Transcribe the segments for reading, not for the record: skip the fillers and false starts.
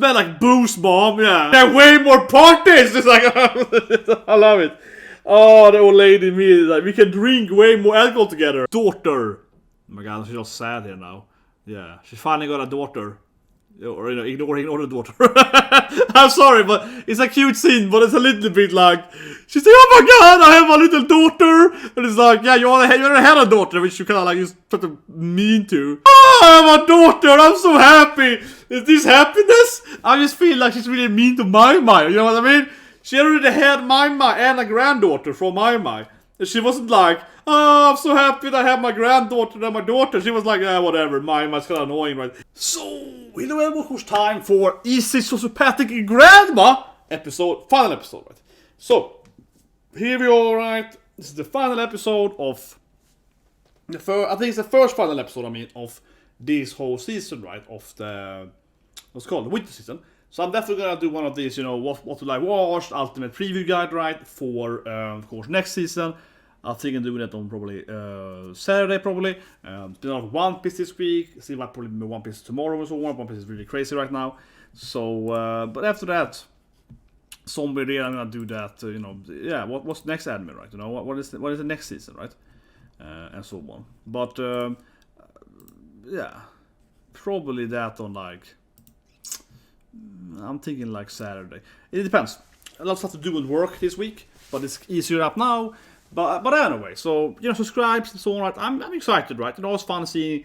Man, like booze, mom, yeah. There are way more parties. It's like, I love it. Oh, the old lady me, like, we can drink way more alcohol together. Daughter. Oh my god, she's all sad here now. Yeah, she finally got a daughter. Or, you know, ignore the daughter. I'm sorry, but it's a cute scene, but it's a little bit like, she's like, oh my god, I have a little daughter. And it's like, yeah, you already had a daughter, which you kind of like just put a mean to. Oh, I have a daughter, I'm so happy. Is this happiness? I just feel like she's really mean to mai-mai, you know what I mean? She already had mai-mai and a granddaughter from mai-mai. And she wasn't like, oh, I'm so happy that I have my granddaughter and my daughter. She was like, whatever, mai-mai's kind of annoying, right? So, we know it was time for Easy Sociopathic Grandma episode, final episode, right? So, here we are, right? This is the final episode of I think it's the first final episode, of this whole season, right? Of the, what's it called, the winter season. So I'm definitely gonna do one of these, what to I watched, ultimate preview guide, right? For, of course, next season. I think I'm doing that on probably Saturday, probably. It's been a lot of One Piece this week. See, might probably be One Piece tomorrow and so on. One Piece is really crazy right now. So, but after that, somewhere there, I'm gonna do that. Yeah. What's next anime, right? What is the next season, right? And so on. But yeah, probably that on like. I'm thinking like Saturday. It depends. A lot of stuff to do with work this week, but it's easier up now. But anyway, so subscribe and so on. Right? I'm excited, right? It was fun seeing.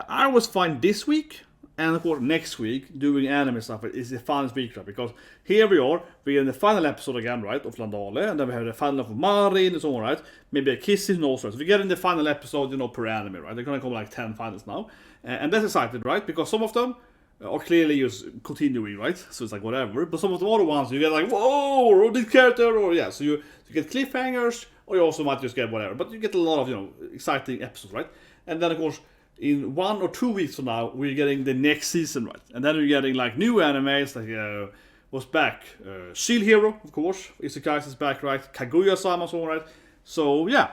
I was fine this week, and of course next week doing anime stuff is the funnest week, right? Because here we are, we're in the final episode again, right, of Leadale, and then we have the final of Marin and so on, right? Maybe a kiss and also. So we get in the final episode, per anime, right? They're gonna come like 10 finals now, and that's excited, right? Because some of them are clearly just continuing, right? So it's like whatever. But some of the other ones you get like, whoa, this character, or yeah. So you get cliffhangers, or you also might just get whatever. But you get a lot of exciting episodes, right? And then of course in 1 or 2 weeks from now we're getting the next season, right? And then we're getting like new animes like what's back? Shield Hero, of course. Isekais is back, right? Kaguya-sama, so on, right? So yeah,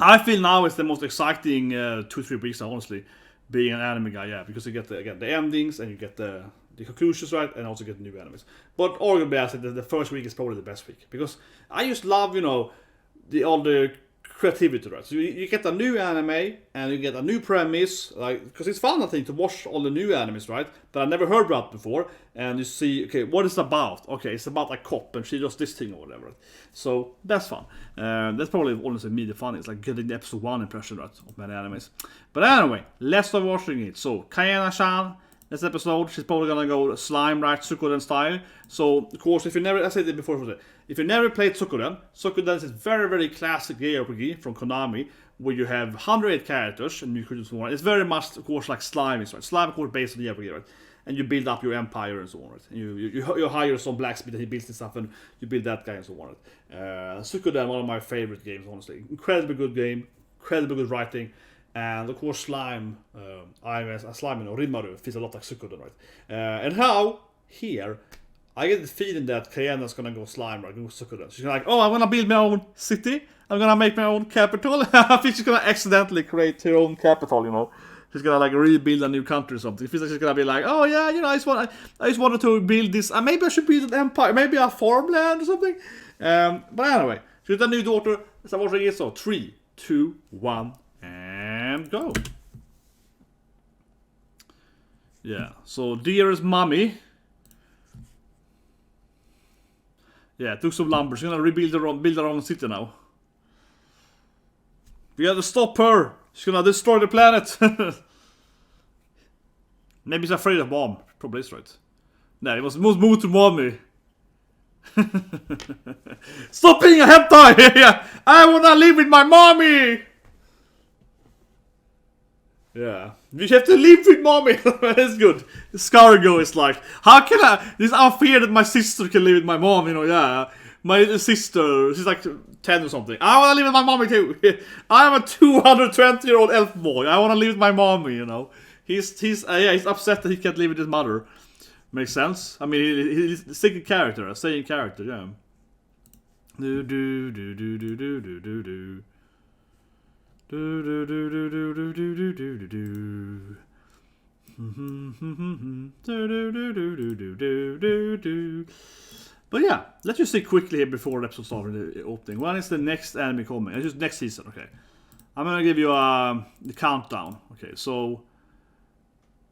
I feel now it's the most exciting 2-3 weeks now, honestly. Being an anime guy, yeah, because you get the endings and you get the conclusions, right, and also get new animes. But arguably, I said that the first week is probably the best week because I just love, all the creativity, right? So you get a new anime and you get a new premise, like because it's fun, I think, to watch all the new animes, right? That I never heard about before, and you see, okay, what is it about? Okay, it's about a cop and she does this thing or whatever. So that's fun. That's probably honestly me the fun. It's like getting the episode 1 impression, right, of many animes. But anyway, let's start watching it. So Cayana-chan. This episode, she's probably gonna go slime, right, Tsukoden style. So, of course, if you never, I said it before, if you never played Tsukoden is a very, very classic JRPG from Konami, where you have 108 characters, and you could just it's very much, of course, like Slime is, right? Slime, of course, based on JRPG, right? And you build up your empire and so on, right? And you hire some blacksmith and he builds this stuff, and you build that guy and so on, right? Tsukoden, one of my favorite games, honestly. Incredibly good game, incredibly good writing. And of course, Slime, Slime and Rimmaru feels a lot like Tsukoden, right? And how, here, I get the feeling that Cayana's gonna go Slime, right? Go Tsukoden. She's gonna like, oh, I'm gonna build my own city. I'm gonna make my own capital. I think she's gonna accidentally create her own capital, She's gonna like rebuild a new country or something. It feels like she's gonna be like, oh yeah, I just wanted to build this. Maybe I should build an empire, maybe a farmland or something. But anyway, she's a new daughter. So I'm watching it. So 3, 2, 1. And go. Yeah, so dearest mommy. Yeah, took some lumber. She's gonna build her own city now. We gotta stop her. She's gonna destroy the planet. Maybe she's afraid of bomb. Probably is right. No, it was move to mommy. Stop being a hentai! Yeah, I wanna live with my mommy. Yeah, we have to live with mommy. That's good. Scargo is like, how can I? This unfair that my sister can live with my mom. Yeah, my sister, she's like 10 or something. I want to live with my mommy too. I'm a 220-year-old elf boy. I want to live with my mommy. He's upset that he can't live with his mother. Makes sense. I mean, he's a saying character. Yeah. Do do do do do do do do do. Do do do do do do do do do do. But yeah, let's just say quickly here before the episode starts the opening. When is the next anime coming? It's just next season, okay. I'm gonna give you the countdown. Okay, so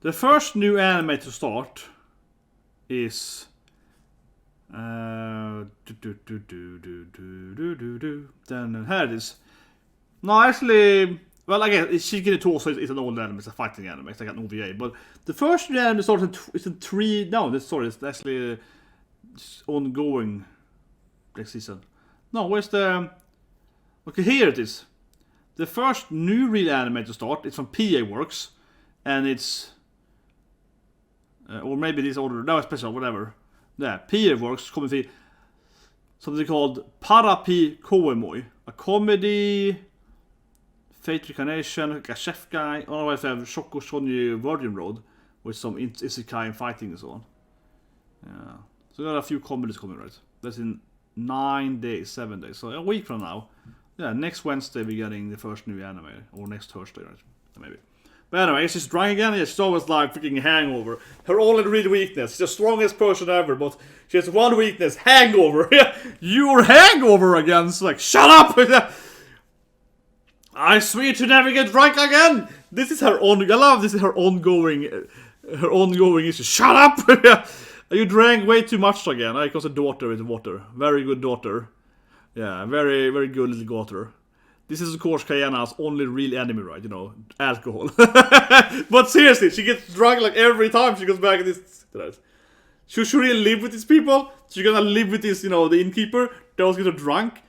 the first new anime to start is then here it is. No, actually, well, I guess Shikini Tosa is an old anime. It's a fighting anime. It's like an OVA. But the first new anime started it's in 3. No, it's actually ongoing next season. No, where's the? Okay, here it is. The first new real anime to start is from PA Works, and it's or maybe this order. No, it's special, whatever. Yeah, PA Works kommer till something called Parapi Koemoi, a comedy, fate reincarnation, like a chef guy. Oh, I have Shoko Shonyu Virgin Road with some isekai and fighting and so on. Yeah, so we got a few comedies coming, right? That's in 7 days, so a week from now. Yeah, next Wednesday we're getting the first new anime, or next Thursday, right? Maybe. But anyway, she's drunk again. Yeah, she's always like freaking hangover. Her only real weakness. She's the strongest person ever, but she has one weakness: hangover. Yeah, you're hangover again. It's like, shut up! I swear to never get drunk again. This is her own. I love this is her ongoing issue. Shut up! You drank way too much again. Because a daughter is water. Very good daughter. Yeah, very, very good little daughter. This is of course Cayana's only real enemy, right? You know, alcohol. But seriously, she gets drunk like every time she goes back to this. Should she really live with these people? She's gonna live with this, you know, the innkeeper that was getting drunk.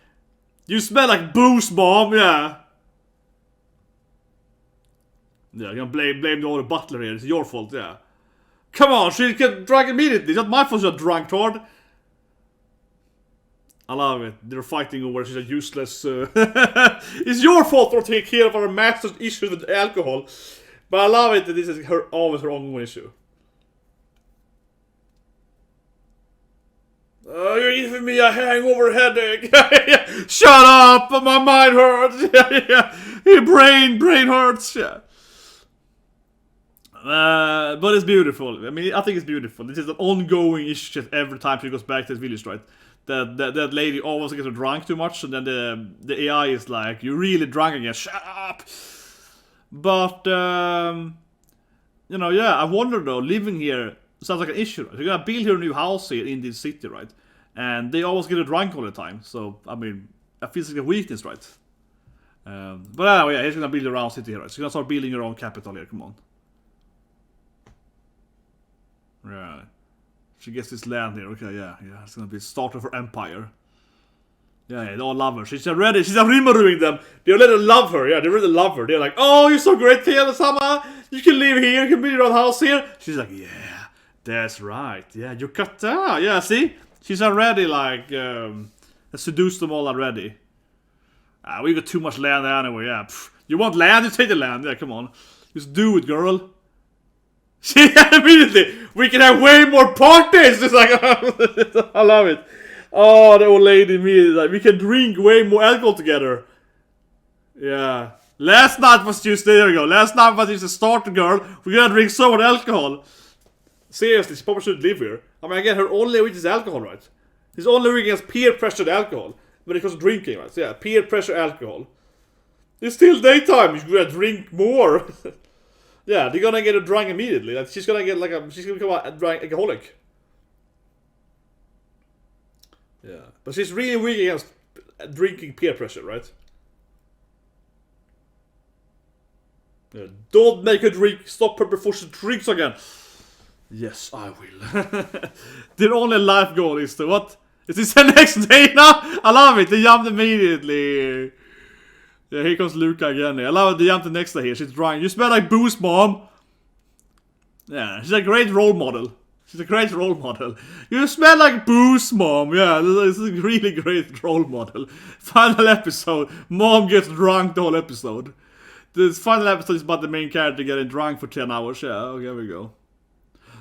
You smell like booze, mom. Yeah. Yeah, you're gonna blame the old butler here. It's your fault. Yeah. Come on, she get drunk immediately. It's not my fault she's a drunk toward. I love it. They're fighting over she's a useless. It's your fault for taking care of our master's issues with alcohol. But I love it that this is always her own issue. You're giving me a hangover headache. Shut up! My mind hurts. Your brain hurts. Yeah. But it's beautiful. I mean, I think it's beautiful. This is an ongoing issue every time she goes back to this village, right? That lady always gets drunk too much, and then the AI is like, "You're really drunk again. Shut up." But you know, yeah, I wonder though. Living here sounds like an issue. Right? You're gonna build your new house here in this city, right? And they always get drunk all the time. So I mean, that feels like a weakness, right? But anyway, yeah, he's gonna build your own city here, right? So you're gonna start building your own capital here. Come on. Yeah. She gets this land here. Okay, yeah. It's gonna be the start of her empire. Yeah, they all love her. She's rimaruing them. They really love her. Yeah, they really love her. They're like, "Oh, you're so great, Cayana-sama. You can live here. You can build your own house here." She's like, "Yeah, that's right. Yeah, yukata. Yeah, see? She's already like seduced them all already. We got too much land anyway. Yeah, you want land? You take the land. Yeah, come on, just do it, girl." Immediately, we can have way more parties. It's like, I love it. Oh, the old lady immediately like, we can drink way more alcohol together. Yeah. Last night was Tuesday. There we go. Last night was just a starter, girl. We're gonna drink so much alcohol. Seriously, she probably should live here. I mean, again, her only weakness is alcohol, right? She's only weak against peer pressured alcohol when it comes to drinking, right? So yeah, peer pressure alcohol. It's still daytime. You're gonna drink more. Yeah, they're gonna get her drunk immediately. Like, she's gonna become a drunk alcoholic. Yeah, but she's really weak against drinking peer pressure, right? Yeah, don't make her drink. Stop her before she drinks again. Yes, I will. Their only life goal is to what? Is this the next day now? I love it. They jumped immediately. Yeah, here comes Luka again. I love it. They jumped the next day here. She's drunk. You smell like booze, mom. Yeah, she's a great role model. She's a great role model. You smell like booze, mom. Yeah, this is a really great role model. Final episode. Mom gets drunk the whole episode. This final episode is about the main character getting drunk for 10 hours. Yeah, okay, here we go.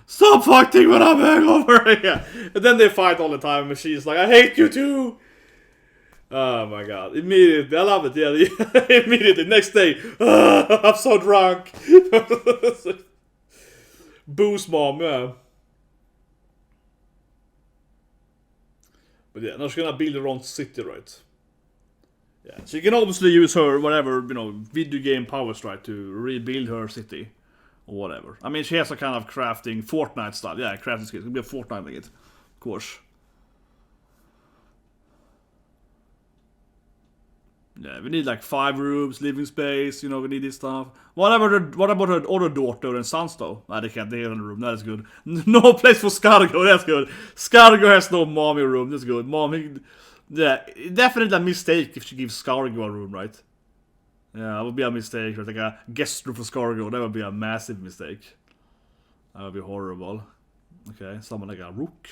Stop fighting when I'm hangover. Yeah. And then they fight all the time and she's like, I hate you too. Oh my god. Immediately. I love it. Yeah. Immediately. Next day. I'm so drunk. Boo's mom, yeah. But yeah, now she's gonna build her own city, right? Yeah, so you can obviously use her, whatever, video game powers, right, to rebuild her city. Or whatever. I mean, she has a kind of crafting, Fortnite style. Yeah, crafting skills. It's gonna be a Fortnite like it. Of course. Yeah, we need like 5 rooms, living space, we need this stuff. What about her other daughter and sons though? They can't, they have a room, that is good. No place for Scargo, that's good. Scargo has no mommy room, that's good. Mommy, yeah, definitely a mistake if she gives Scargo a room, right? Yeah, that would be a mistake, right? Like a guest room for Scargo, that would be a massive mistake. That would be horrible. Okay, someone like a rook.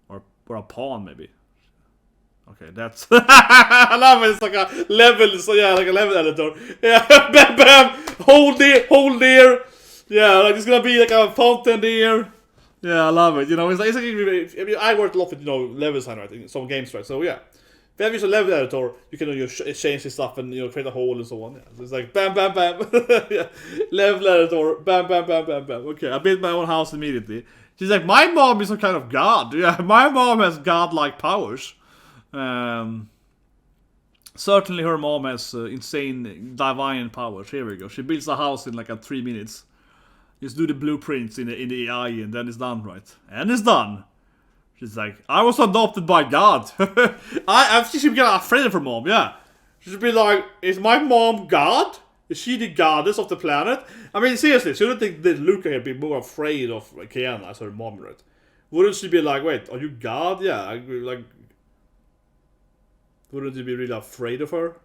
Or a pawn, maybe. Okay, that's... I love it, it's like a level, so yeah, like a level editor. Yeah, bam, bam! Hold there! Yeah, like it's gonna be like a fountain there. Yeah, I love it, it's like... I mean, I worked a lot with, level design, right, in some games, right, so yeah. If you have used a level editor, you can change this stuff and, create a hole and so on. Yeah. So it's like, bam, bam, bam. Yeah. Level editor, bam, bam, bam, bam, bam. Okay, I built my own house immediately. She's like, my mom is some kind of god. Yeah, my mom has godlike powers. Certainly her mom has insane divine powers. Here we go. She builds a house in like 3 minutes. Just do the blueprints in the AI and then it's done, right? And it's done. She's like, I was adopted by God. I think she'd get afraid of her mom, yeah. She should be like, is my mom God? Is she the goddess of the planet? I mean, seriously, shouldn't think that Luka here be more afraid of Cayana as her mom, right? Wouldn't she be like, wait, are you God? Yeah, like... Wouldn't you be really afraid of her?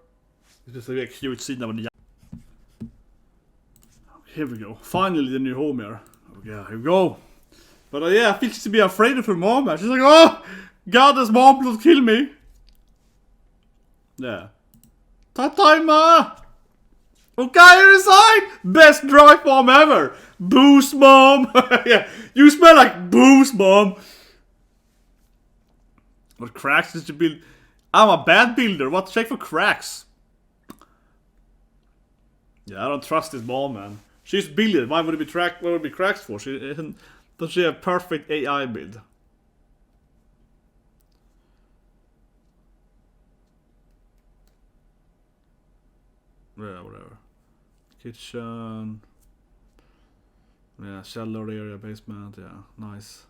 It's just like a cute scene when the... Here we go. Finally, the new home here. Okay, here we go. But yeah, I feel she's to be afraid of her mom. She's like, oh, God's mom will kill me. Yeah. Ta-ta-ma! Okay, resign! Best drive mom ever! Boost mom! Yeah, you smell like boost mom! What cracks did you build? I'm a bad builder. What? Check for cracks. Yeah, I don't trust this mom, man. She's building. Why would it be What would it be cracks for? Does she have perfect AI build? Yeah, whatever. Kitchen. Yeah, cellar area, basement. Yeah, nice.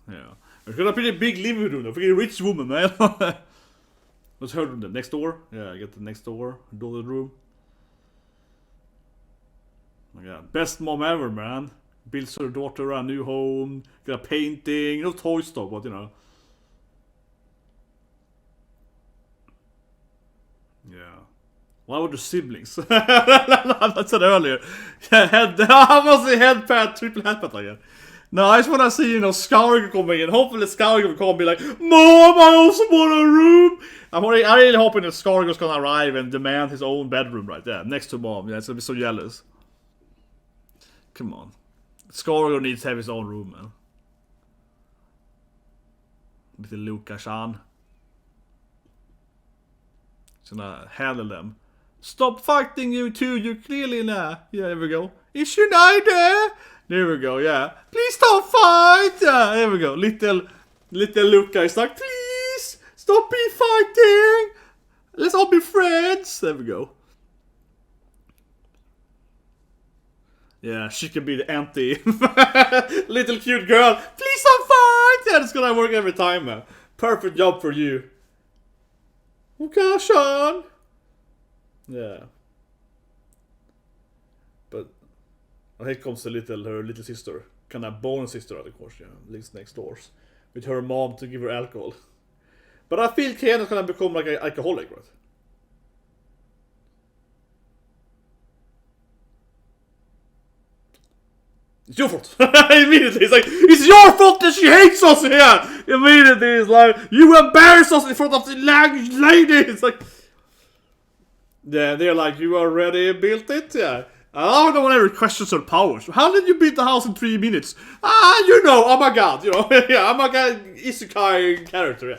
Yeah. We've got a pretty big living room though. Freaking rich woman, man. What's her room then? Next door? Yeah, I get the next door. Daughter's room. Oh my god. Best mom ever, man. Builds her daughter a new home. Got a painting. No toy stuff, but Yeah. Why were the siblings? I said earlier. Yeah, I was the head pat, triple head pat again. No, I just want to see, Scargo coming in. Hopefully Scargo will come and be like, Mom, I also want a room. I'm really hoping that Scargo's gonna arrive and demand his own bedroom right there, next to Mom. Yeah, it's gonna be so jealous. Come on. Scargo needs to have his own room, man. Little Luka-chan. He's gonna handle them. Stop fighting, you two. You're clearly not. Yeah, there we go. Is she not there? There we go, yeah. Please don't fight! Yeah, there we go. Little Luka is like, please! Stop be fighting! Let's all be friends! There we go. Yeah, she can be the anti little cute girl. Please don't fight! Yeah, it's gonna work every time, man. Perfect job for you. Okay, Sean. Yeah. But here comes her little sister. Kind of bonus sister, of course, yeah. Lives next doors. With her mom to give her alcohol. But I feel Cayna's gonna become like an alcoholic, right? It's your fault. Immediately, it's like, it's your fault that she hates us here! Immediately, it's like, you embarrass us in front of the lady! It's like... Yeah, they're like, you already built it? Yeah. I don't want to questions her powers. How did you build the house in 3 minutes? Oh my god, yeah, I'm a isekai character, yeah.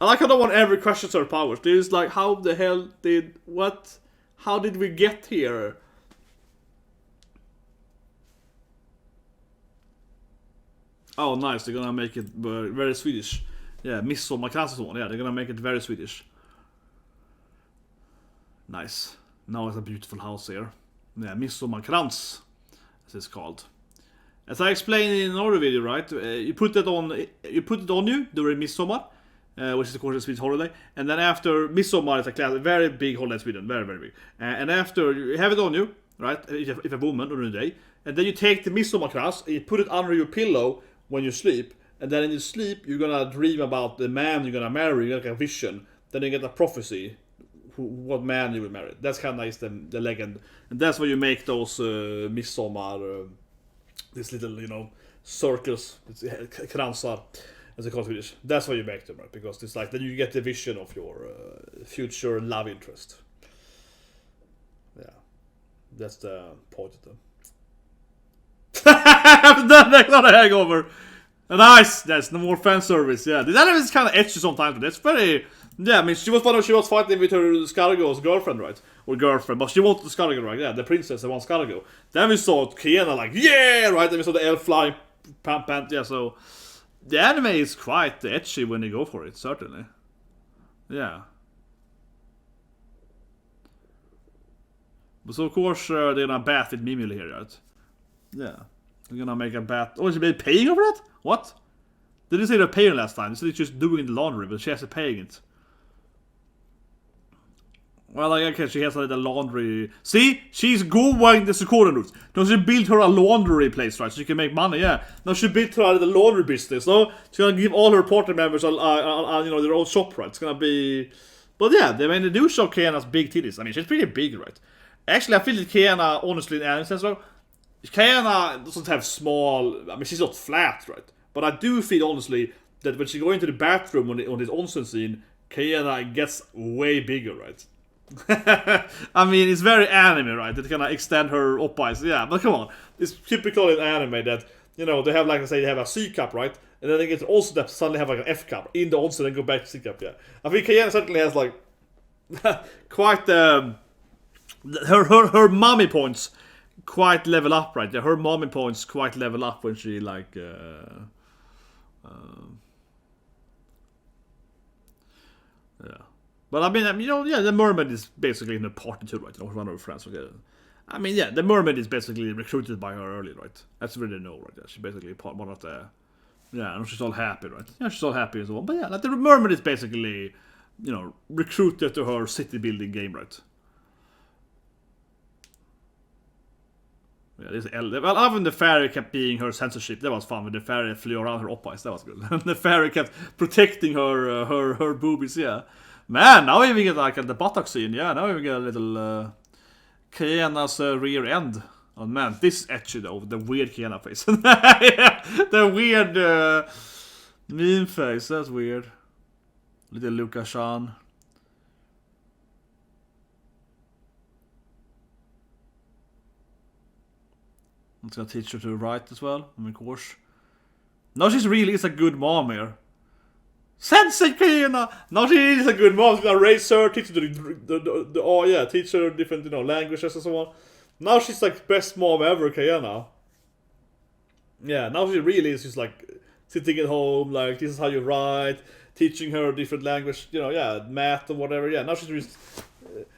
I like how no one ever questions her powers. They're just like, how the hell how did we get here? Oh, nice. They're gonna make it very Swedish. Yeah, midsommarkrans and so on. Yeah, they're gonna make it very Swedish. Nice. Now it's a beautiful house here. Yeah, midsommarkrans, as it's called. As I explained in another video, right? You put it on you during midsommar, which is of course a Swedish holiday, and then after midsommar, it's a very big holiday in Sweden, very very big. And after you have it on you, right? If a woman during the day, and then you take the midsommarkrans and you put it under your pillow when you sleep, and then in your sleep you're gonna dream about the man you're gonna marry. You get a vision, then you get a prophecy. What man you will marry. That's kind of nice, the legend, and that's why you make those midsommar. These little, circles, kransar, as they call it in Swedish. That's why you make them, right? Because it's like then you get the vision of your future love interest. Yeah, that's the point of them. That's not a hangover. Nice. That's no more fan service. Yeah, the anime is kind of etchy sometimes, but it's very. Yeah, I mean, she was fighting with her Scargo's girlfriend, right? Or girlfriend, but she wanted the Scargo, right? Yeah, the princess that wants Scargo. Then we saw Cayana like, yeah, right? Then we saw the elf flying pant, yeah, so... The anime is quite etchy when they go for it, certainly. Yeah. But so, of course, they're gonna bat with Mimili here, right? Yeah. They're gonna make a bat... Oh, is she paying over that? What? They didn't say they're paying last time. They said they're just doing the laundry, but she has to paying it. Well, I guess she has a little laundry. See? She's going the Sakura route. Now she built her a laundry place, right? So she can make money, yeah. Now she built her a little laundry business. So she's gonna give all her party members their own shop, right? It's gonna be... But yeah, they do show Cayana's big titties. I mean, she's pretty big, right? Actually, I feel that Cayana, honestly, in anime sense, Cayana doesn't have small... I mean, she's not flat, right? But I do feel, honestly, that when she goes into the bathroom on this onsen scene, Cayana gets way bigger, right? I mean, it's very anime, right? That kind of extend her oppies. Yeah, but come on. It's typical in anime that, they have, like I say, they have a C cup, right? And then they get also that suddenly have like an F cup in the onsen and go back to C cup, yeah. I think Cayana certainly has, like, quite, her mommy points quite level up, right? Yeah, her mommy points quite level up when she, like, yeah. But I mean, yeah, the mermaid is basically in the party too, right? One of her friends. Okay. I mean, yeah, the mermaid is basically recruited by her early, right? That's really know, right? Yeah, she's basically one of the. Yeah, and she's all happy, right? Yeah, she's all happy and so on. But yeah, like the mermaid is basically, recruited to her city building game, right? Yeah, well, even the fairy kept being her censorship. That was fun. When the fairy flew around her oppies, that was good. And the fairy kept protecting her boobies. Yeah, man. Now we get like the buttock scene. Yeah, now we get a little Cayana's rear end. Oh man, this is etchy though. The weird Cayana face. Yeah, the weird meme face. That's weird. Little Luka Shan. It's gonna teach her to write as well, of course. Now she's really is a good mom here. Sensei Cayana! Now she is a good mom. She's gonna raise her, teach her teach her different languages and so on. Now she's like best mom ever, Cayana. Yeah, now she really is just like sitting at home, like this is how you write, teaching her different language, math or whatever. Yeah, now she's just.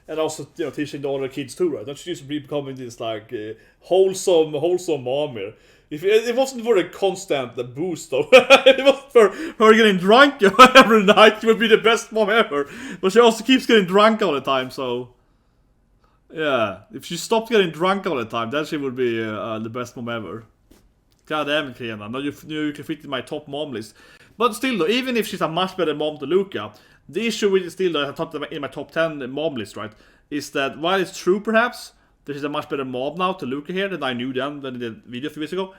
And also, teaching the other kids too, right? Now she's just becoming this like wholesome mom here. If it wasn't for the constant boost, though, it wasn't for her getting drunk every night, she would be the best mom ever. But she also keeps getting drunk all the time, so yeah. If she stopped getting drunk all the time, then she would be the best mom ever. God damn it, Cayana. Now you can fit in my top mom list. But still, though, even if she's a much better mom to Luka, the issue with it still, I thought in my top 10 mom list, right, is that while it's true, perhaps, that she's a much better mom now to Luka here than I knew then in the video 2 weeks ago,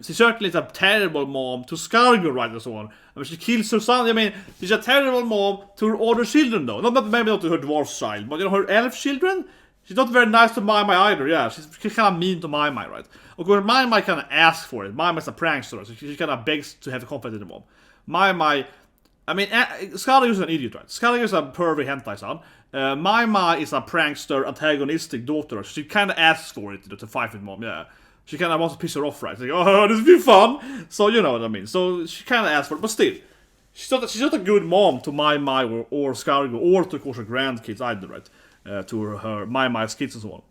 she certainly is a terrible mom to Scargo, right, and so on. I mean, she kills her son. I mean, she's a terrible mom to her other children, though. Maybe not to her dwarf child, but, her elf children? She's not very nice to mai-mai either, yeah. She's kind of mean to mai-mai, right? Of course, mai-mai kind of asks for it. mai-mai's a prankster, so she kind of begs to have confidence in the mom. mai-mai... I mean, Scargo is an idiot, right? Scargo is a pervy hentai son. mai-mai is a prankster, antagonistic daughter. She kind of asks for it to fight with mom, yeah. She kind of wants to piss her off, right? Like, oh, this will be fun. So you know what I mean. So she kind of asked for it, but still, she's not a good mom to mai-mai or Scargo, or to of course her grandkids either, right? To her mai-mai's kids and so on.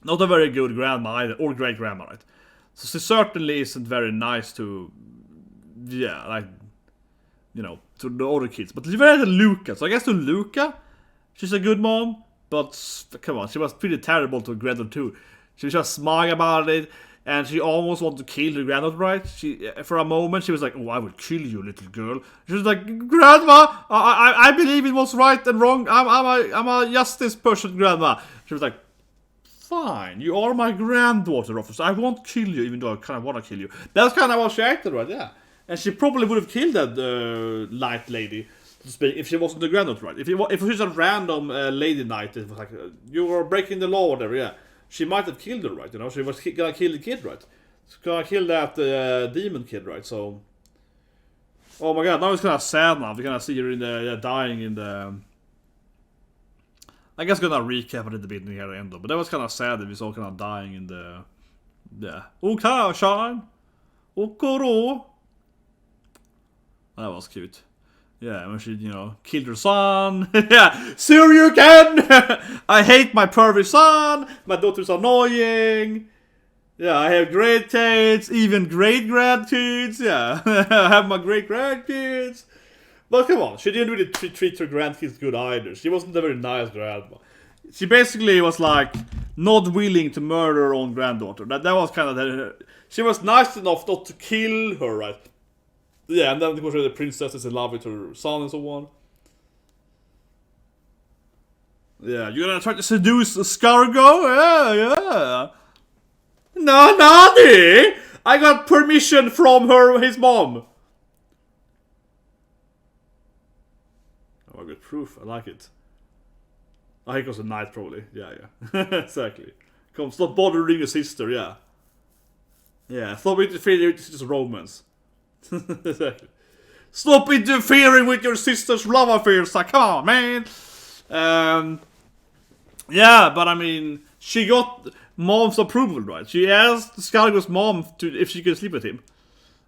Not a very good grandma either, or great grandma, right? So she certainly isn't very nice to, yeah, like, you know, to the other kids. But very to Luka. So I guess to Luka, she's a good mom. But come on, she was pretty terrible to Gretel too. She was just smug about it, and she almost wanted to kill the granddaughter, right? For a moment, she was like, "Oh, I will kill you, little girl." She was like, "Grandma, I believe in what's right and wrong. I'm a justice person, Grandma." She was like, "Fine, you are my granddaughter, officer. I won't kill you, even though I kind of want to kill you." That's kind of how she acted, right? Yeah, and she probably would have killed that light lady, to speak, if she wasn't the granddaughter, right? If she was a random lady knight, it was like you were breaking the law, or whatever. Yeah, she might have killed her, right? You know, she was gonna kill the kid, right? She's gonna kill that demon kid, right? So, oh my god, now it's kind of sad. Now we're gonna see her in the dying in the. I guess gonna recap it at the beginning here and end, but that was kind of sad that we saw kind of dying in the. Yeah. Okay, Sean. Okay. That was cute. Yeah, when she, you know, killed her son. Yeah, sure you can! I hate my pervy son! My daughter's annoying! Yeah, I have great kids, even great grandkids, yeah. I have my great grandkids. But come on, she didn't really treat her grandkids good either. She wasn't a very nice grandma. She basically was like, not willing to murder her own granddaughter. That was kind of she was nice enough not to kill her, right? Yeah, and then of course the princess is in love with her son and so on. Yeah, you're gonna try to seduce Scargo? Yeah. No, naughty! I got permission from his mom. Oh, I got proof. I like it. I think it was a knight, probably. Yeah. Exactly. Come, stop bothering your sister, yeah. Yeah, stop interfering with your sister's romance. Exactly. Stop interfering with your sister's love affairs. Like, come on, man. Yeah, but I mean, she got mom's approval, right? She asked Scargo's mom if she could sleep with him.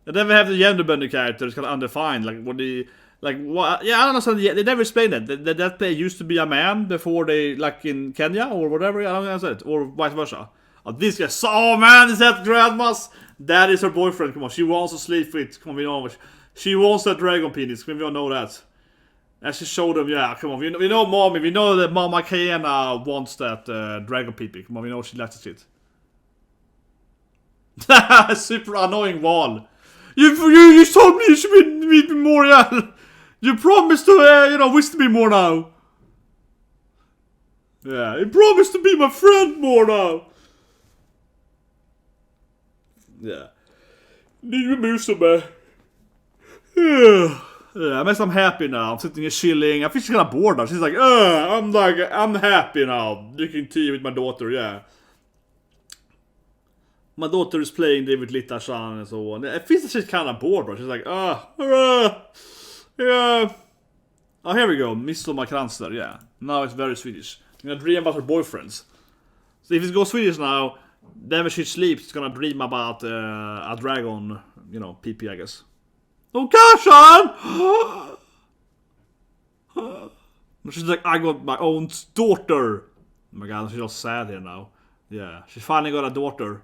And then we have the genderbender character. It's kind of undefined. Like, what the. Like, what? Yeah, I don't understand. They never explained it. That they used to be a man before they, like in Kenya or whatever. I don't understand. Or vice versa. Oh, this guy. Oh man, is that grandma's? That is her boyfriend. Come on, she wants to sleep with. Come on, we know. She wants that dragon penis. We all know that. And she showed them. Yeah, come on. We know, mommy. We know that Mama Cayana wants that dragon pee. Come on, we know she likes the shit. Super annoying wall. You told me you should meet me more. Yeah. You promised to, wish me more now. Yeah, you promised to be my friend more now. Yeah. You miss me. Yeah, I guess I'm happy now. I'm sitting here chilling. I think she's kind of bored now. She's like, I'm happy now. Drinking tea with my daughter, yeah. My daughter is playing David Littashan and so on. I think she's kind of bored, bro. She's like, yeah. Oh, here we go. Midsommarkranser, yeah. Now it's very Swedish. I'm gonna dream about her boyfriends. So if it goes Swedish now, then when she sleeps, it's gonna dream about a dragon, PP, I guess. Oh, Kashan! She's like, I got my own daughter. Oh my god, she's all sad here now. Yeah, she finally got a daughter.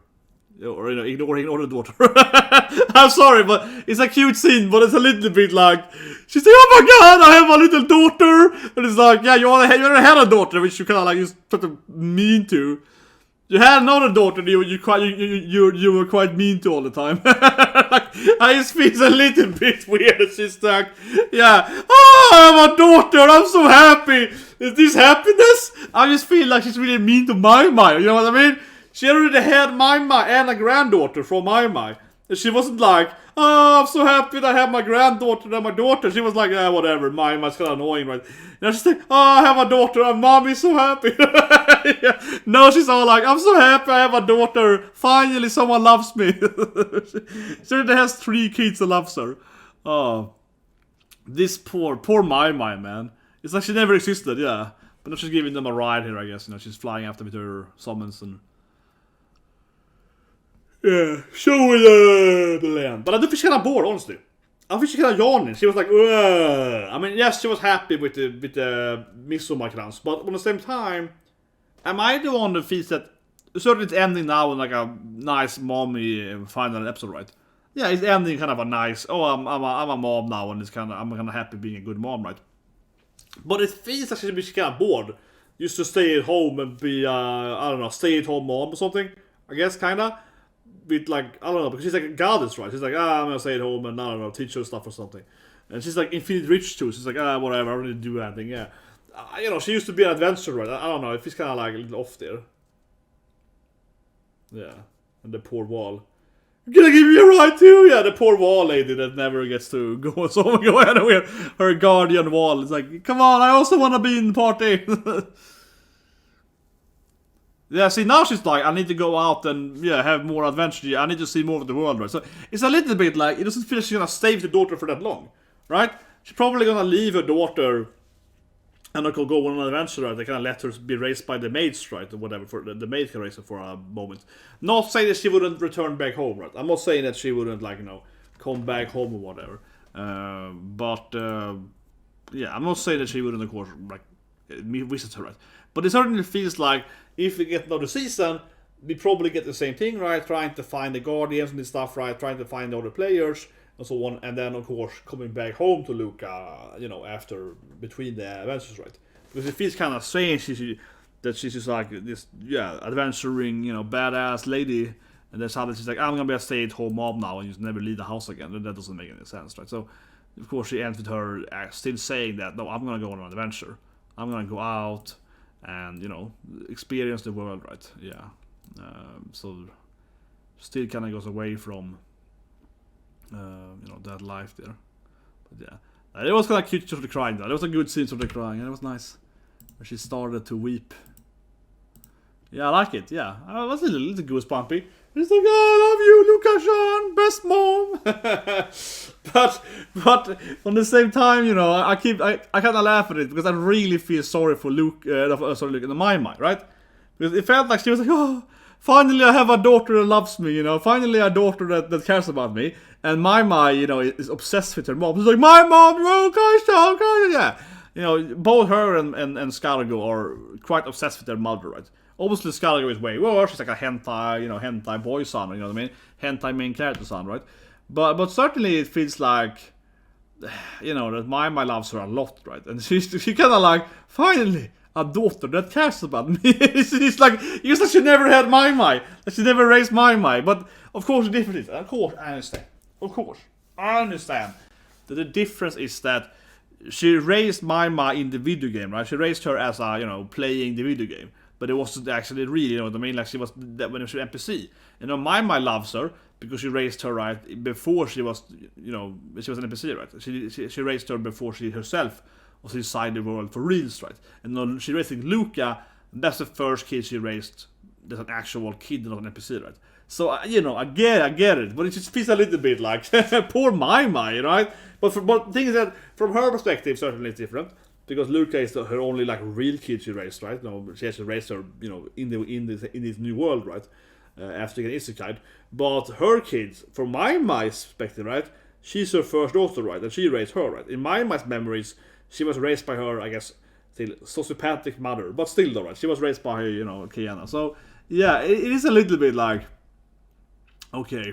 Or, ignore the daughter. I'm sorry, but it's a cute scene, but it's a little bit like, she's like, oh my god, I have a little daughter! And it's like, yeah, you already had a daughter, which you kind of like, just sort of mean to. You had another daughter you were quite mean to all the time. Like, I just feel a little bit weird. It's just like, yeah, I have a daughter, I'm so happy. Is this happiness? I just feel like she's really mean to mai-mai, you know what I mean? She already had mai-mai and a granddaughter from mai-mai. And she wasn't like, oh, I'm so happy that I have my granddaughter and my daughter. She was like, whatever, mai-mai's kind of annoying, right? And she's like, oh, I have a daughter and mommy's so happy. Yeah. No, she's all like, I'm so happy I have a daughter. Finally, someone loves me. She already has 3 kids that loves her. Oh, this poor mai-mai, man. It's like she never existed, yeah. But now she's giving them a ride here, I guess. She's flying after with her summons and... Yeah, show the land. But I don't think she got bored, honestly. I think she got yawning. She was like, ugh. I mean, yes, she was happy with the midsommarkrans, but at the same time, am I the one that feels that certainly it's ending now in like a nice mommy final episode, right? Yeah, it's ending kind of a nice. Oh, I'm a mom now, and I'm kind of happy being a good mom, right? But it feels like she's kind of bored, used to stay at home and be I don't know, stay at home mom or something. I guess kinda. With like, I don't know, because she's like a goddess, right? She's like, I'm gonna stay at home and I don't know, teach her stuff or something. And she's like infinite rich too. She's like, whatever, I don't need to do anything. Yeah, you know, she used to be an adventurer, right? I don't know if he's kind of like a little off there. Yeah, and the poor wall. You're gonna give me a ride too? Yeah, the poor wall lady that never gets to go anywhere. Her guardian wall. It's like, come on, I also want to be in the party. Yeah, see, now she's like, I need to go out and, yeah, have more adventure. I need to see more of the world, right? So, it's a little bit like, it doesn't feel like she's gonna stay with the daughter for that long, right? She's probably gonna leave her daughter and not go on an adventure, right? They kind of let her be raised by the maids, right? Or whatever, for the maid can raise her for a moment. Not saying that she wouldn't return back home, right? I'm not saying that she wouldn't, like, you know, come back home or whatever. Yeah, I'm not saying that she wouldn't, of course, like, visit her, right? But it certainly feels like if we get another season, we probably get the same thing, right? Trying to find the guardians and this stuff, right? Trying to find other players and so on, and then of course coming back home to Luka, you know, after between the adventures, right? Because it feels kind of strange that she's just like this, yeah, adventuring, you know, badass lady, and then suddenly she's like, I'm gonna be a stay-at-home mom now and just never leave the house again. That doesn't make any sense, right? So of course she ends with her still saying that, no, I'm gonna go on an adventure. I'm gonna go out and, you know, experience the world, right? Yeah. So still kind of goes away from you know, that life there. But yeah, it was kind of cute sort of crying. There was a good scene sort of crying, and it was nice where she started to weep. Yeah, I like it. Yeah, I was a little goosebumpy. It's like, oh, I love you, Luka Sean, best mom. but on the same time, you know, I kind of laugh at it because I really feel sorry for Luke, the mai-mai, right? Because it felt like she was like, oh, finally I have a daughter that loves me, you know, finally a daughter that cares about me. And mai-mai, you know, is obsessed with her mom. She's like, my mom, oh, yeah. You know, both her and Scargo are quite obsessed with their mother, right? Obviously, Scargo is way worse. She's like a hentai boy son, you know what I mean? Hentai main character son, right? But certainly it feels like, you know, that mai-mai loves her a lot, right? And she kind of like, finally, a daughter that cares about me. It's like, just like she never had mai-mai. That she never raised mai-mai. But, of course, the difference is, of course, I understand. Of course, I understand that the difference is that she raised mai-mai in the video game, right? She raised her as a, you know, playing the video game. But it wasn't actually real, you know what I mean? Like, she was, when she was NPC. You know, mai-mai loves her because she raised her, right, before she was, you know, she was an NPC, right? She raised her before she herself was inside the world for reals, right? And then she raised Luka, that's the first kid she raised that's an actual kid, not an NPC, right? So, you know, I get it, but it just feels a little bit like, poor mai-mai, right? But the thing is that, from her perspective, certainly it's different. Because Luka is her only, like, real kid she raised, right? No, she actually raised her, you know, in this new world, right? After getting isekai. But her kids, from mai-mai's perspective, right? She's her first daughter, right? And she raised her, right? In mai-mai's memories, she was raised by her, I guess, still sociopathic mother. But still, though, right? She was raised by, you know, Cayana. So, yeah, it is a little bit like, okay,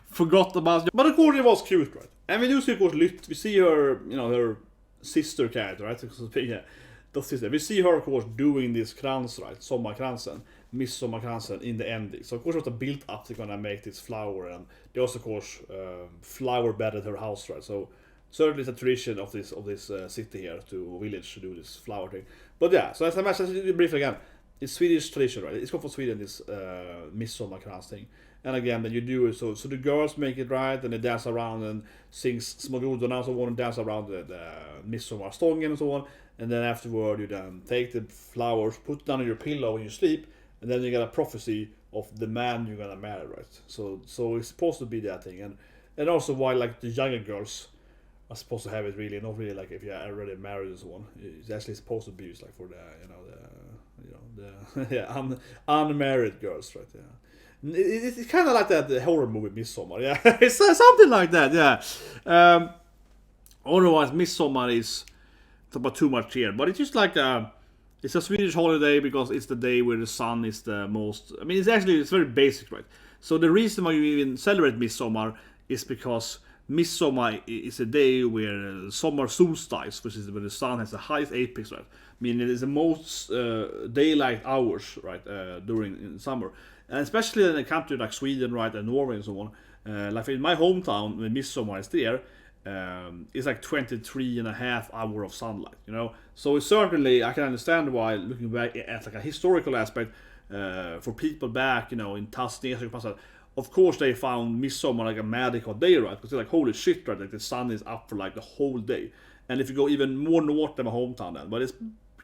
forgot about it. But of course it was cute, right? And we do see, of course, we see her, you know, her sister character, right? Yeah, the sister. We see her, of course, doing this krans, right? Sommarkransen, midsommarkransen in the ending. So, of course, it was a built up to gonna make this flower, and they also, of course, flower bedded her house, right? So, certainly it's a tradition of this city here to village to do this flower thing. But yeah, so as I mentioned briefly again, it's Swedish tradition, right? It's come from Sweden, this midsommarkrans thing. And again, then you do it, so the girls make it right, and they dance around and sing små grodorna and so on, and dance around the midsommarstången and so on. And then afterward, you then take the flowers, put it under your pillow when you sleep, and then you get a prophecy of the man you're gonna marry, right? So it's supposed to be that thing, and also why, like, the younger girls are supposed to have it really, not really like if you're already married and so on. It's actually supposed to be used like for the, you know, the yeah, unmarried girls, right? Yeah. It's kind of like that the horror movie Midsommar. Yeah, it's something like that. Yeah. Otherwise, Midsommar is about too much here, but it's just like it's a Swedish holiday because it's the day where the sun is the most. I mean, it's very basic, right? So the reason why you even celebrate Midsommar is because Midsommar is a day where summer solstice, which is when the sun has the highest apex, right? I mean, it is the most daylight hours, right, during summer, and especially in a country like Sweden, right, and Norway and so on. Like in my hometown, when Midsommar is there. It's like 23 and a half hours of sunlight, you know. So it's certainly, I can understand why, looking back at like a historical aspect, for people back, you know, in Tuscany, of course they found Midsommar like a magical day, right? Because they're like, holy shit, right? Like the sun is up for like the whole day. And if you go even more north than my hometown then, but it's,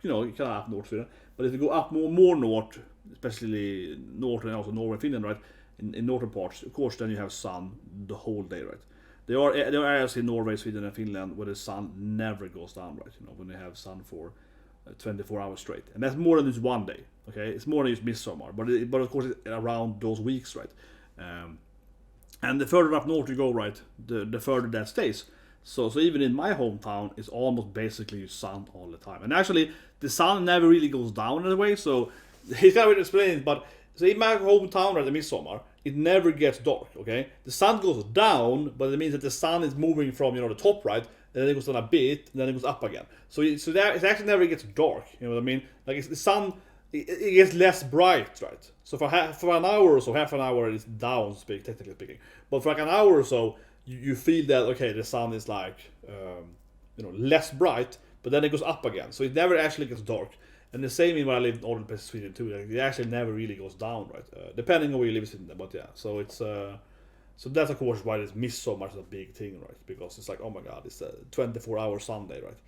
you know, you kind of up north Sweden, but if you go up more north, especially north and also Norway and Finland, right? In northern parts, of course, then you have sun the whole day, right? There are areas in Norway, Sweden, and Finland where the sun never goes down, right? You know, when they have sun for 24 hours straight, and that's more than just one day. Okay, it's more than just Midsommar, but of course it's around those weeks, right? And the further up north you go, right, the further that stays. So even in my hometown, it's almost basically sun all the time. And actually, the sun never really goes down in a way. So it's kind of explain it, but so in my hometown, right, in Midsommar, it never gets dark, okay? The sun goes down, but it means that the sun is moving from, you know, the top, right? And then it goes down a bit, and then it goes up again. So it actually never gets dark, you know what I mean? Like, the sun, it gets less bright, right? So for an hour or so, half an hour it's down, technically speaking. But for like an hour or so, you feel that, okay, the sun is like, you know, less bright, but then it goes up again. So it never actually gets dark. And the same in where I live in other places in Sweden too. Like, it actually never really goes down, right? Depending on where you live in Sweden, but yeah. So it's so that's of course why this Midsommar is a big thing, right? Because it's like, oh my god, it's a 24-hour Sunday, right?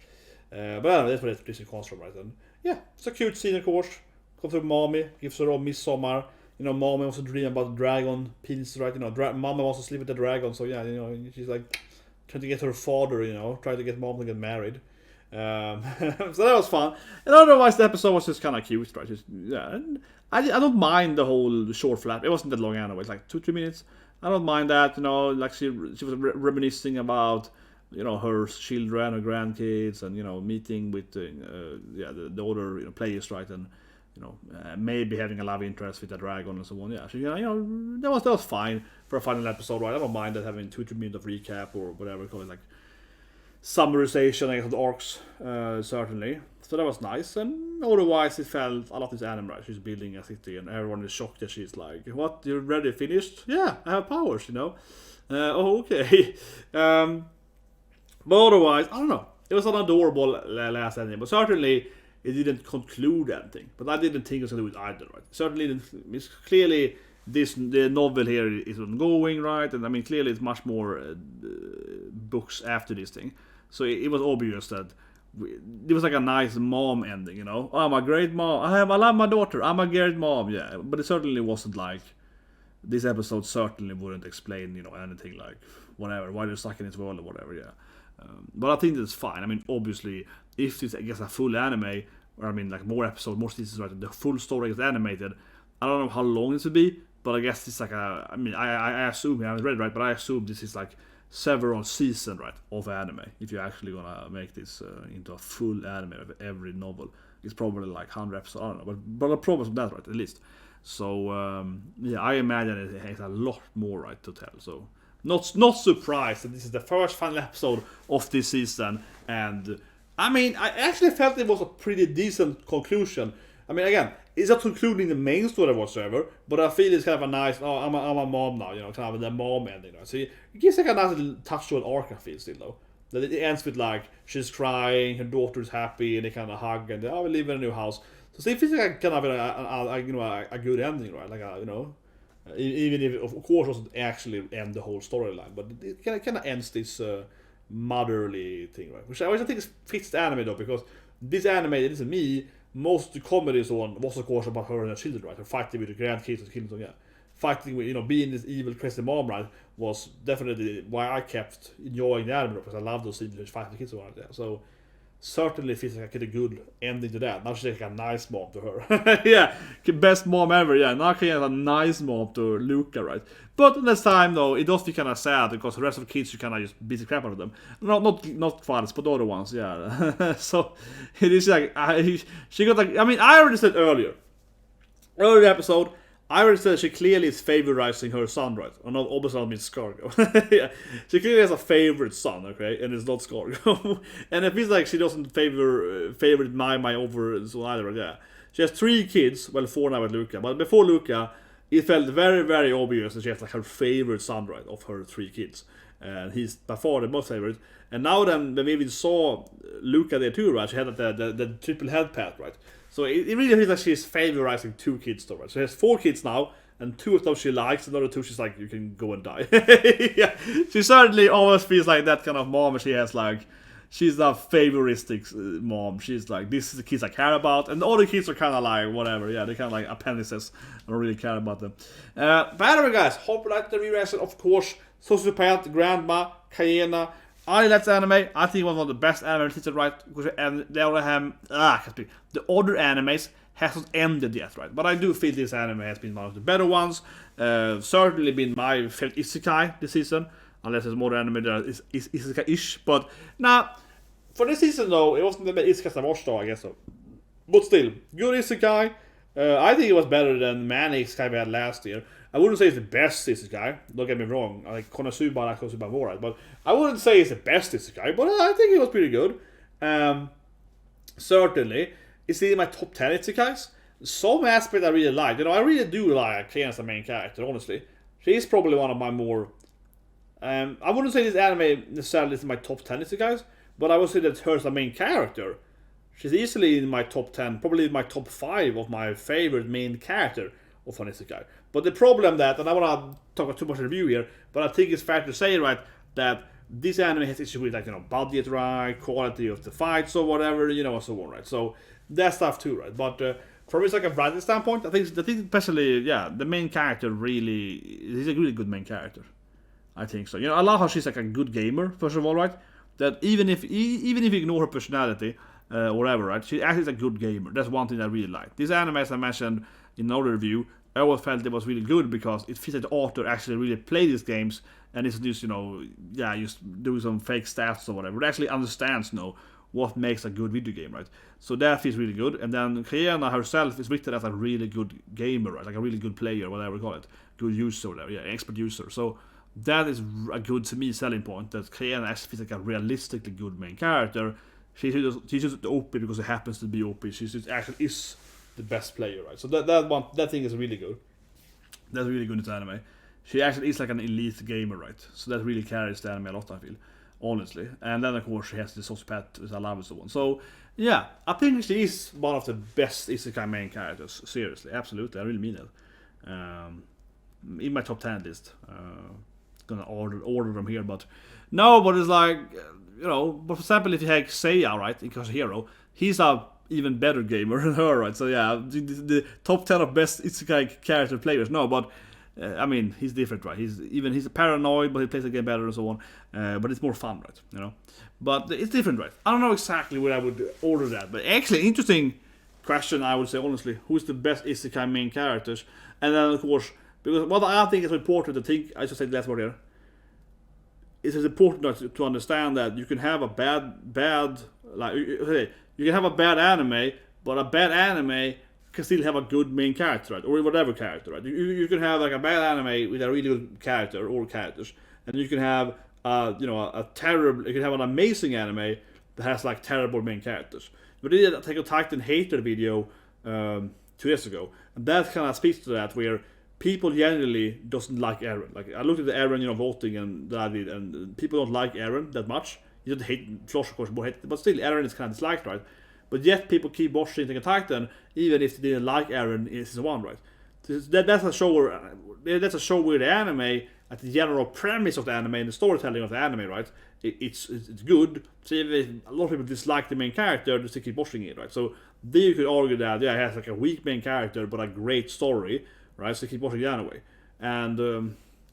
But anyway, that's where this comes from, right? And yeah, it's a cute scene, of course. Comes from Mommy, gives her all Midsommar. You know, Mommy wants to dream about the dragon pills, right? You know, Mama wants to sleep with the dragon, so yeah, you know, she's like trying to get her father, you know, trying to get Mom to get married. So that was fun. And otherwise the episode was just kind of cute, right? Just, yeah, and I don't mind the whole short flap. It wasn't that long anyway. It's like 2-3 minutes. I don't mind that, you know. Like she was reminiscing about, you know, her children, her grandkids, and, you know, meeting with the older, you know, players, right? And, you know, maybe having a love interest with the dragon and so on. Yeah, so, you know, that was fine for a final episode, right? I don't mind that having 2-3 minutes of recap or whatever you call it, like summarization, I guess, of the arcs, certainly. So that was nice, and otherwise it felt a lot of this anime, right? She's building a city, and everyone is shocked that she's like, "What? You're already finished? Yeah, I have powers, you know." Oh, okay. But otherwise, I don't know. It was an adorable last ending, but certainly it didn't conclude anything. But I didn't think it was going to do it either, right? Certainly, it's clearly the novel here is ongoing, right? And I mean, clearly it's much more books after this thing. So it was obvious that it was like a nice mom ending, you know. Oh, I'm a great mom. I love my daughter. I'm a great mom, yeah. But it certainly wasn't like this episode certainly wouldn't explain, you know, anything like whatever, why they're stuck in this world or whatever, yeah. But I think that's fine. I mean, obviously, if it's, I guess, a full anime, or I mean, like more episodes, more seasons, right, the full story is animated. I don't know how long this would be, but I guess it's like a. I mean, I assume, I haven't read it, right, but I assume this is like several seasons, right, of anime. If you're actually gonna make this into a full anime of every novel, it's probably like 100 episodes. I don't know, but I promise that, right, at least. So yeah, I imagine it has a lot more, right, to tell. So not surprised that this is the first final episode of this season, and I mean, I actually felt it was a pretty decent conclusion. I mean, again, it's not concluding the main story whatsoever, but I feel it's kind of a nice, oh, I'm a mom now, you know, kind of the mom ending. Right? So it gives like a nice little touch to an arc, I feel still, though. That it ends with like, she's crying, her daughter's happy, and they kind of hug, and we live in a new house. So it feels like kind of a good ending, right? Like, you know, even if it, of course, doesn't actually end the whole storyline, but it kind of ends this motherly thing, right? Which I think fits the anime, though, because this anime, it isn't me. Most of the comedies on was of course about her and her children, right? Her fighting with the grandkids and killing them, yeah. Fighting with, you know, being this evil crazy mom, right, was definitely why I kept enjoying the anime, because I love those scenes fighting the kids around there. So certainly feels like a good ending to that. Now she's like a nice mom to her. Yeah, best mom ever. Yeah, now she has a nice mom to Luka, right? But this time though, it does feel kind of sad because the rest of the kids you kind of just beat the crap out of them. Not fathers, but the other ones. Yeah. So it is like she got like. I mean, I already said earlier episode. I already said she clearly is favorizing her son, right? Or not, obviously I mean Scargo. Yeah. She clearly has a favorite son, okay? And it's not Scargo. And it feels like she doesn't favorite mai-mai over so either, yeah. She has 3 kids, well 4 now with Luka. But before Luka, it felt very, very obvious that she has like her favorite son, right? Of her 3 kids. And he's by far the most favorite. And now then, when we even saw Luka there too, right? She had the triple head pat, right? So it really feels like she's favorizing 2 kids though, right? So she has 4 kids now, and 2 of them she likes, and the other 2 she's like, you can go and die. Yeah, she certainly always feels like that kind of mom. She has like, she's a favoristic mom. She's like, this is the kids I care about, and the other kids are kind of like, whatever, yeah, they're kind of like appendices. I don't really care about them. But anyway guys, hope you liked the reaction. Of course, Sociopath, Grandma, Cayana. I like the anime. I think one of the best anime teacher, right? And the other animes hasn't ended yet, right? But I do feel this anime has been one of the better ones. Certainly been my favorite isekai this season, unless there's more anime that is isekai-ish. But now, for this season though, it wasn't the best isekai I watched though, I guess so. But still, good isekai. I think it was better than many isekai we had last year. I wouldn't say it's the best isekai, don't get me wrong. I like Konosuba, I like Konosuba more, right? But I wouldn't say it's the best isekai, but I think it was pretty good. Certainly, it's in my top 10 isekais. Some aspect I really like. You know, I really do like Cayna as the main character, honestly. She's probably one of my more... I wouldn't say this anime necessarily is in my top 10 isekais, but I would say that her as the main character. She's easily in my top 10, probably in my top 5 of my favorite main character of an isekai. But the problem that, and I want to talk about too much review here, but I think it's fair to say, right, that this anime has issues with, like, you know, budget, right, quality of the fights or whatever, you know, and so on, right. So that stuff too, right. But from like a writing standpoint, I think especially, yeah, the main character really is a really good main character. I think so. You know, I love how she's like a good gamer, first of all, right. That even if you ignore her personality or whatever, right, she actually is a good gamer. That's one thing I really like. This anime, as I mentioned in another review, I always felt it was really good because it feels like the author actually really played these games and it's just, you know, yeah, just do some fake stats or whatever. It actually understands, you know, what makes a good video game, right? So that feels really good. And then Cayana herself is written as a really good gamer, right? Like a really good player, whatever you call it. Good user, whatever, yeah, expert user. So that is a good, to me, selling point, that Cayana actually feels like a realistically good main character. She's just OP because it happens to be OP. She just actually is the best player, right? So that thing is really good. That's really good in this anime. She actually is like an elite gamer, right? So that really carries the anime a lot, I feel, honestly. And then of course she has the sociopath, which I love, and so on. So yeah, I think she is one of the best isekai main characters. Seriously, absolutely, I really mean it. In my top 10 list. Gonna order them here, but no, but it's like, you know, but for example, if you have Seiya, right, in Cause Hero, he's a even better gamer than her, right? So yeah, the top 10 of best isekai character players. No, but I mean, he's different, right? He's a paranoid, but he plays the game better and so on. But it's more fun, right? You know, but it's different, right? I don't know exactly where I would order that, but actually, interesting question. I would say honestly, who's the best isekai main characters? And then of course, because what I think is important, I should say the last word here. It is important to understand that you can have a bad like, okay, you can have a bad anime, but a bad anime can still have a good main character, right? Or whatever character, right? You can have like a bad anime with a really good character or characters, and you can have you know, you can have an amazing anime that has like terrible main characters. We did a Attack on Titan hater video 2 years ago, and that kind of speaks to that, where people generally doesn't like Eren. Like, I looked at the Eren, you know, voting and that I did, and people don't like Eren that much. You don't hate Flosh, of course, but still Eren is kind of disliked, right? But yet people keep watching Attack on Titan even if they didn't like Eren in season 1, right? So that's a show where the anime, at the general premise of the anime and the storytelling of the anime, right? It's good. So if a lot of people dislike the main character, just to keep watching it, right? So there you could argue that, yeah, it has like a weak main character but a great story, right? So keep watching it anyway. And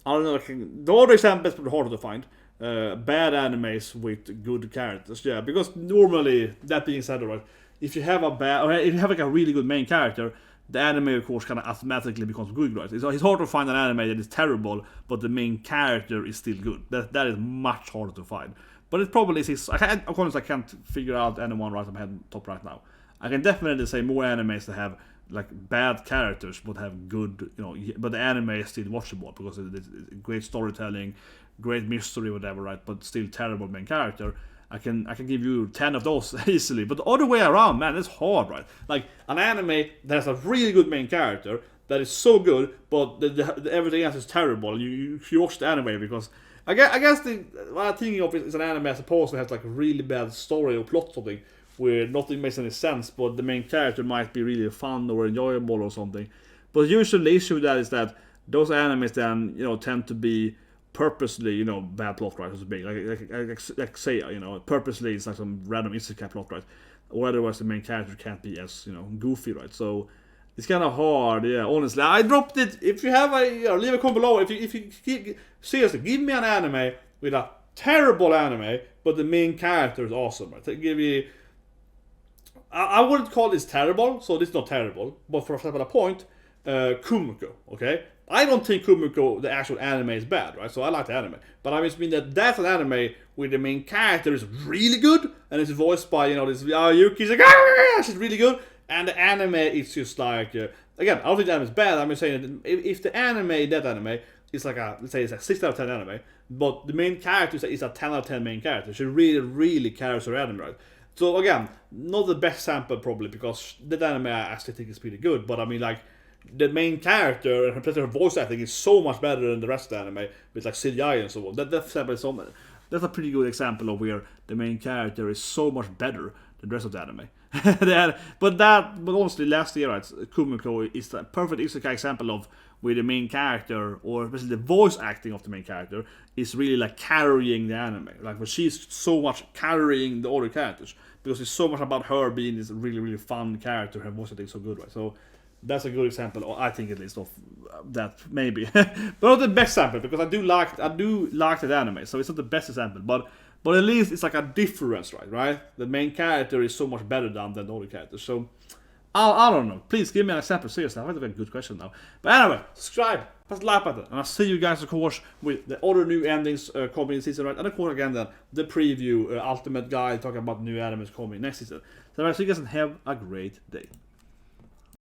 I don't know, the other examples are harder to find. bad animes with good characters. Yeah, because normally, that being said, right, if you have if you have like a really good main character, the anime of course kind of automatically becomes good, right? It's hard to find an anime that is terrible, but the main character is still good. That is much harder to find. But it probably is. I can't figure out anyone right on my head top right now. I can definitely say more animes that have like bad characters but have good, but the anime is still watchable because it's great storytelling, great mystery, whatever, right? But still terrible main character. I can give you 10 of those easily. But the other way around, man, it's hard, right? Like an anime that has a really good main character that is so good, but everything else is terrible. You watch the anime because I guess what I'm thinking of is an anime as opposed to have like a really bad story or plot or something where nothing makes any sense, but the main character might be really fun or enjoyable or something. But usually the issue with that is that those animes then tend to be purposely bad plot right, so big like say purposely it's like some random isekai plot right, or otherwise the main character can't be as goofy, right? So it's kind of hard. Yeah, honestly, I dropped it. If you have leave a comment below if you seriously give me an anime with a terrible anime but the main character is awesome, right? Give me, I wouldn't call this terrible, so this is not terrible, but for example a point, Kumiko, okay? I don't think Kumiko, the actual anime, is bad, right? So I like the anime. But I just mean that's an anime where the main character is really good, and it's voiced by, this Yuki's like, she's really good, and the anime is just like, again, I don't think the anime is bad, I'm just saying that if the anime, that anime, is like let's say it's a 6 out of 10 anime, but the main character is a 10 out of 10 main character, she really, really carries her anime, right? So again, not the best sample probably, because that anime I actually think is pretty good, but I mean like, the main character and her voice acting is so much better than the rest of the anime with like CGI and so on. That's a pretty good example of where the main character is so much better than the rest of the anime. but honestly, last year, right, Kumiko is a perfect isekai example of where the main character, or especially the voice acting of the main character, is really like carrying the anime. Like where she's so much carrying the other characters because it's so much about her being this really, really fun character. Her voice acting is so good, right? So that's a good example, or I think at least, of that, maybe. But not the best example, because I do like that anime, so it's not the best example, but at least it's like a difference, right? The main character is so much better than the other characters, so I don't know. Please give me an example, seriously. I have a good question now. But anyway, subscribe, press the like button, and I'll see you guys, of course, with the other new endings coming this season, right? And of course, again, then, the preview, ultimate guide, talking about new animes coming next season. So I see you guys and have a great day.